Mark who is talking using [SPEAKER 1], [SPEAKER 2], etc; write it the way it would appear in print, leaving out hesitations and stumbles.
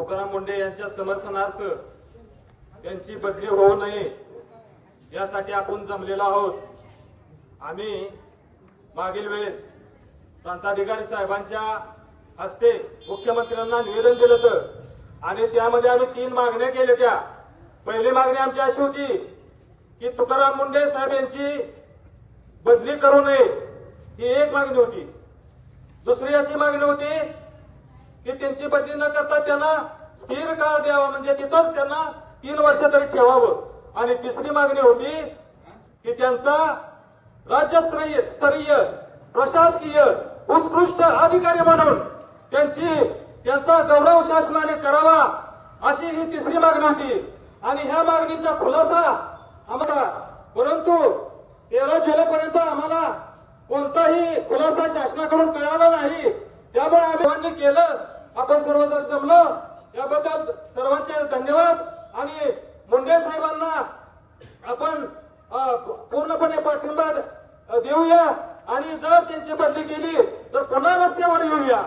[SPEAKER 1] तुकाराम मुंढे यांच्या समर्थनार्थ त्यांची बदली होऊ नये यासाठी आपण जमलेलो आहोत। आम्ही मागील वेळेस प्रांताधिकारी साहेबांच्या हस्ते मुख्यमंत्र्यांना निवेदन दिलं होतं आणि त्यामध्ये आम्ही 3 मागण्या केल्या त्या। पहिली मागणी आमची अशी होती की तुकाराम मुंढे साहेब यांची बदली करू नये, ही एक मागणी होती। दुसरी अशी मागणी होती की त्यांची बदली न करता त्यांना स्थिर काळ द्यावा, म्हणजे तिथंच त्यांना 3 वर्ष तरी ठेवावं। आणि तिसरी मागणी होती की त्यांचा राज्यस्तरीय प्रशासकीय उत्कृष्ट अधिकारी म्हणून त्यांचा गौरव शासनाने करावा, अशी ही तिसरी मागणी होती। आणि ह्या मागणीचा खुलासा आम्हाला, परंतु 13 जुलैपर्यंत आम्हाला कोणताही खुलासा शासनाकडून कळाला नाही। त्यामुळे आम्ही केलं, आपण सर्व जर जमलो याबद्दल सर्वांचे धन्यवाद। आणि मुंढे साहेबांना आपण पूर्णपणे पाठिंबा देऊया आणि जर त्यांची बदली केली तर पुन्हा रस्त्यावर येऊया।